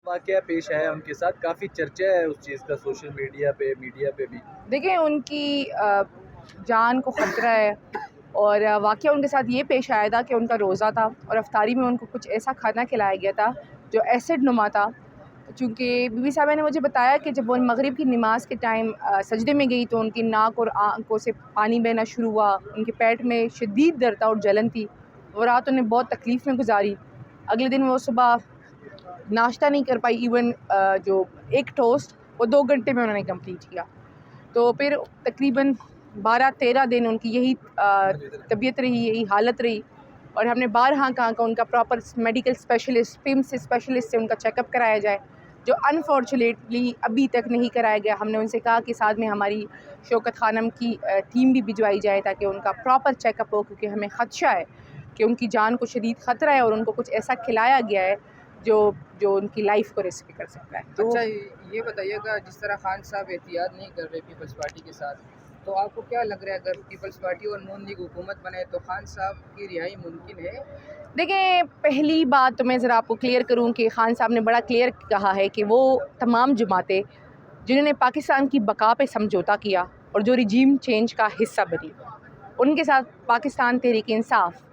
واقعہ پیش آیا ان کے ساتھ، کافی چرچا ہے اس چیز کا سوشل میڈیا پہ بھی. دیکھیں ان کی جان کو خطرہ ہے، اور واقعہ ان کے ساتھ یہ پیش آیا تھا کہ ان کا روزہ تھا اور افطاری میں ان کو کچھ ایسا کھانا کھلایا گیا تھا جو ایسڈ نما تھا. چونکہ بی بی صاحبہ نے مجھے بتایا کہ جب وہ مغرب کی نماز کے ٹائم سجدے میں گئی تو ان کی ناک اور آنکھوں سے پانی بہنا شروع ہوا، ان کے پیٹ میں شدید درد تھا اور جلن تھی. وہ رات انہیں بہت تکلیف میں گزاری. اگلے دن وہ صبح ناشتہ نہیں کر پائی، ایون جو ایک ٹوسٹ وہ 2 گھنٹے میں انہوں نے کمپلیٹ کیا. تو پھر تقریباً 12-13 دن ان کی یہی طبیعت رہی، یہی حالت رہی، اور ہم نے بارہا کہا کہ ان کا proper medical specialist PIMS specialist سے ان کا چیک اپ کرایا جائے، جو انفارچونیٹلی ابھی تک نہیں کرایا گیا. ہم نے ان سے کہا کہ ساتھ میں ہماری شوکت خانم کی ٹیم بھی بھجوائی جائے تاکہ ان کا پراپر چیک اپ ہو، کیونکہ ہمیں خدشہ ہے کہ ان کی جان کو شدید خطرہ ہے اور ان کو کچھ ایسا کھلایا گیا ہے جو ان کی لائف کو رسک کر سکتا ہے. اچھا یہ بتائیے گا، جس طرح خان صاحب احتیاط نہیں کر رہے پیپلز پارٹی کے ساتھ، تو آپ کو کیا لگ رہا ہے اگر پیپلز پارٹی اور نون لیگ حکومت بنے تو خان صاحب کی رہائی ممکن ہے؟ دیکھیں پہلی بات تو میں ذرا آپ کو کلیئر کروں کہ خان صاحب نے بڑا کلیئر کہا ہے کہ وہ تمام جماعتیں جنہوں نے پاکستان کی بقا پہ سمجھوتا کیا اور جو رجیم چینج کا حصہ بنی، ان کے ساتھ پاکستان تحریک انصاف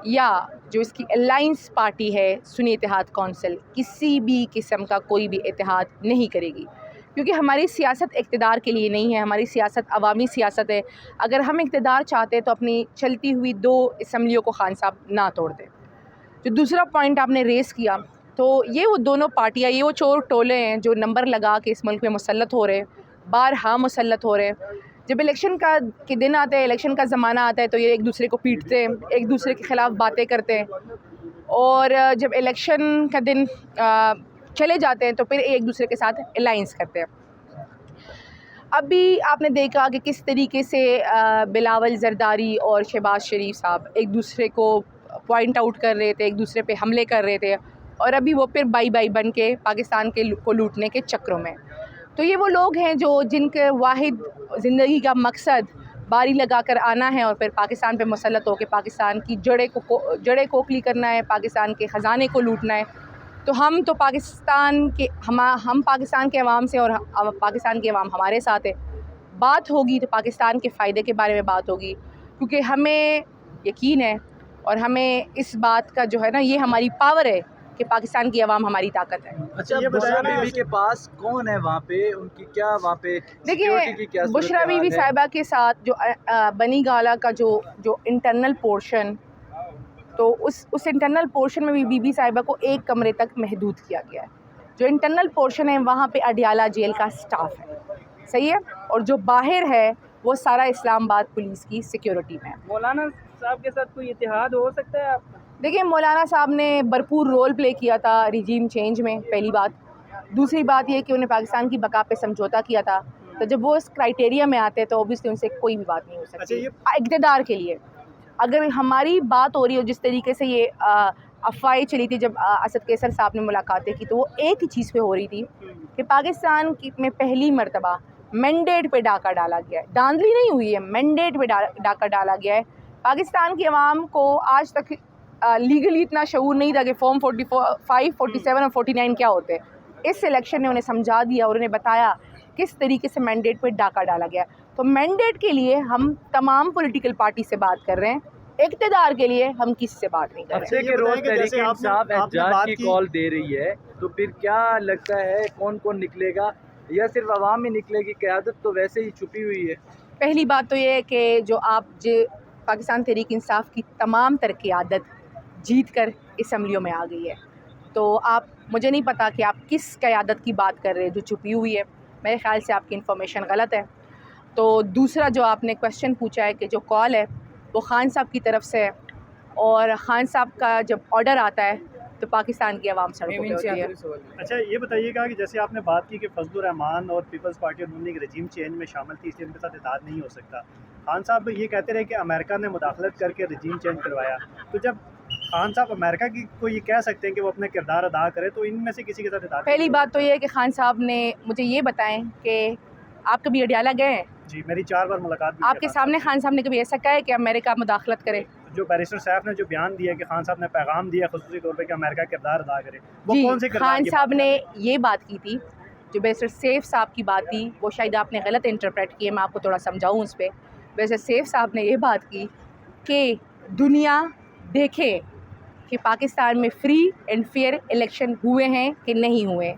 یا جو اس کی الائنس پارٹی ہے سنی اتحاد کونسل کسی بھی قسم کا کوئی بھی اتحاد نہیں کرے گی، کیونکہ ہماری سیاست اقتدار کے لیے نہیں ہے، ہماری سیاست عوامی سیاست ہے. اگر ہم اقتدار چاہتے ہیں تو اپنی چلتی ہوئی 2 اسمبلیوں کو خان صاحب نہ توڑ دیں. جو دوسرا پوائنٹ آپ نے ریز کیا، تو یہ وہ دونوں پارٹیاں، یہ وہ چور ٹولے ہیں جو نمبر لگا کے اس ملک میں مسلط ہو رہے ہیں، بارہا مسلط ہو رہے ہیں. جب الیکشن کے دن آتے ہیں، الیکشن کا زمانہ آتا ہے تو یہ ایک دوسرے کو پیٹتے ہیں، ایک دوسرے کے خلاف باتیں کرتے ہیں، اور جب الیکشن کا دن چلے جاتے ہیں تو پھر ایک دوسرے کے ساتھ الائنس کرتے ہیں. ابھی آپ نے دیکھا کہ کس طریقے سے بلاول زرداری اور شہباز شریف صاحب ایک دوسرے کو پوائنٹ آؤٹ کر رہے تھے، ایک دوسرے پہ حملے کر رہے تھے، اور ابھی وہ پھر بائی بائی بن کے پاکستان کو لوٹنے کے چکروں میں. تو یہ وہ لوگ ہیں جن کے واحد زندگی کا مقصد باری لگا کر آنا ہے اور پھر پاکستان پہ مسلط ہو کے پاکستان کی جڑیں کھوکھلی کرنا ہے، پاکستان کے خزانے کو لوٹنا ہے. تو ہم پاکستان کے عوام سے، اور پاکستان کے عوام ہمارے ساتھ ہے. بات ہوگی تو پاکستان کے فائدے کے بارے میں بات ہوگی، کیونکہ ہمیں یقین ہے اور ہمیں اس بات کا جو ہے نا، یہ ہماری پاور ہے کہ پاکستان کی عوام ہماری طاقت ہے. اچھا بشرا بیوی کے پاس کون ہے وہاں پہ؟ ان کی کیا وہاں پہ سیکیورٹی کی کیا دیکھیے صورتحال بشرا بیوی ہے؟ صاحبہ کے ساتھ جو بنی گالا کا جو انٹرنل پورشن، تو اس انٹرنل پورشن میں بھی بی بی صاحبہ کو ایک کمرے تک محدود کیا گیا ہے. جو انٹرنل پورشن ہے وہاں پہ اڈیالہ جیل کا سٹاف ہے، صحیح ہے، اور جو باہر ہے وہ سارا اسلام آباد پولیس کی سیکیورٹی میں. مولانا صاحب کے ساتھ کوئی اتحاد ہو سکتا ہے آپ؟ دیکھیں مولانا صاحب نے بھرپور رول پلے کیا تھا ریجیم چینج میں، پہلی بات. دوسری بات یہ کہ انہیں پاکستان کی بقا پہ سمجھوتا کیا تھا، تو جب وہ اس کرائٹیریا میں آتے تو اوبیسلی ان سے کوئی بھی بات نہیں ہو سکتی اقتدار کے لیے. اگر ہماری بات ہو رہی ہو جس طریقے سے یہ افواہیں چلی تھی جب اسد قیصر صاحب نے ملاقاتیں کی، تو وہ ایک ہی چیز پہ ہو رہی تھی کہ پاکستان میں پہلی مرتبہ مینڈیٹ پہ ڈاکہ ڈالا گیا ہے. دھاندلی نہیں ہوئی ہے، مینڈیٹ پہ ڈاکہ ڈالا گیا ہے. پاکستان کی عوام کو آج تک لیگلی اتنا شعور نہیں تھا کہ فارم 45، 47 اور 49 کیا ہوتے ہیں. اس الیکشن نے انہیں سمجھا دیا اور انہیں بتایا کس طریقے سے مینڈیٹ پہ ڈاکہ ڈالا گیا. تو مینڈیٹ کے لیے ہم تمام پولیٹیکل پارٹی سے بات کر رہے ہیں، اقتدار کے لیے ہم کس سے بات نہیں کر رہے ہیں. کہ روز تحریک انصاف احتجاج کی کال دے رہی ہے، تو پھر کیا لگتا ہے کون کون نکلے گا، یا صرف عوام ہی نکلے گی؟ قیادت تو ویسے ہی چھپی ہوئی ہے. پہلی بات تو یہ ہے کہ جو پاکستان تحریک انصاف کی تمام تر قیادت جیت کر اسمبلیوں میں آ گئی ہے. تو مجھے نہیں پتا کہ آپ کس قیادت کی بات کر رہے ہیں جو چھپی ہوئی ہے. میرے خیال سے آپ کی انفارمیشن غلط ہے. تو دوسرا جو آپ نے کویشچن پوچھا ہے کہ جو کال ہے وہ خان صاحب کی طرف سے ہے، اور خان صاحب کا جب آرڈر آتا ہے تو پاکستان کی عوام سڑکوں پہ ہوتی ہے. اچھا یہ بتائیے گا کہ جیسے آپ نے بات کی کہ فضل الرحمان اور پیپلز پارٹی اور نون لیگ رجیم چینج میں شامل تھی، اس لیے ان کے ساتھ اتحاد نہیں ہو سکتا. خان صاحب یہ کہتے رہے کہ امریکہ نے مداخلت کر کے رجیم چینج کروایا. تو جب خان صاحب امریکہ کی کو یہ کہہ سکتے ہیں کہ وہ اپنا کردار ادا کرے، تو ان میں سے کسی کے ساتھ اتحاد؟ پہلی بات تو یہ ہے کہ خان صاحب نے مجھے یہ بتائیں کہ آپ کبھی اڈیالہ گئے ہیں؟ جی میری 4 بار ملاقات بھی. آپ کے سامنے خان صاحب نے کبھی ایسا کہا ہے کہ امریکہ مداخلت کرے؟ جو بیرسٹر صاحب نے جو بیان دیا کہ خان صاحب نے پیغام دیا خصوصی طور پہ کہ امریکہ کردار ادا کرے، وہ جی کون سے کردار خان کی صاحب بات نے کر رہے یہ بات کی تھی، جو بیرسٹر سیف صاحب کی بات تھی وہ شاید آپ نے غلط انٹرپریٹ کی ہے، میں آپ کو تھوڑا سمجھاؤں اس پہ۔ بیرسٹر سیف صاحب نے یہ بات کی کہ دنیا دیکھے کہ پاکستان میں فری اینڈ فیئر الیکشن ہوئے ہیں کہ نہیں ہوئے۔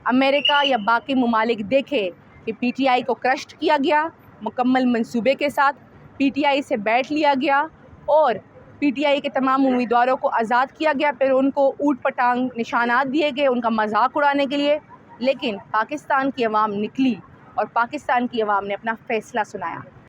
امریکہ یا باقی ممالک دیکھے کہ پی ٹی آئی کو کرشٹ کیا گیا مکمل منصوبے کے ساتھ، پی ٹی آئی سے بیٹھ لیا گیا اور پی ٹی آئی کے تمام امیدواروں کو آزاد کیا گیا، پھر ان کو اوٹ پٹانگ نشانات دیے گئے ان کا مذاق اڑانے کے لیے، لیکن پاکستان کی عوام نکلی اور پاکستان کی عوام نے اپنا فیصلہ سنایا۔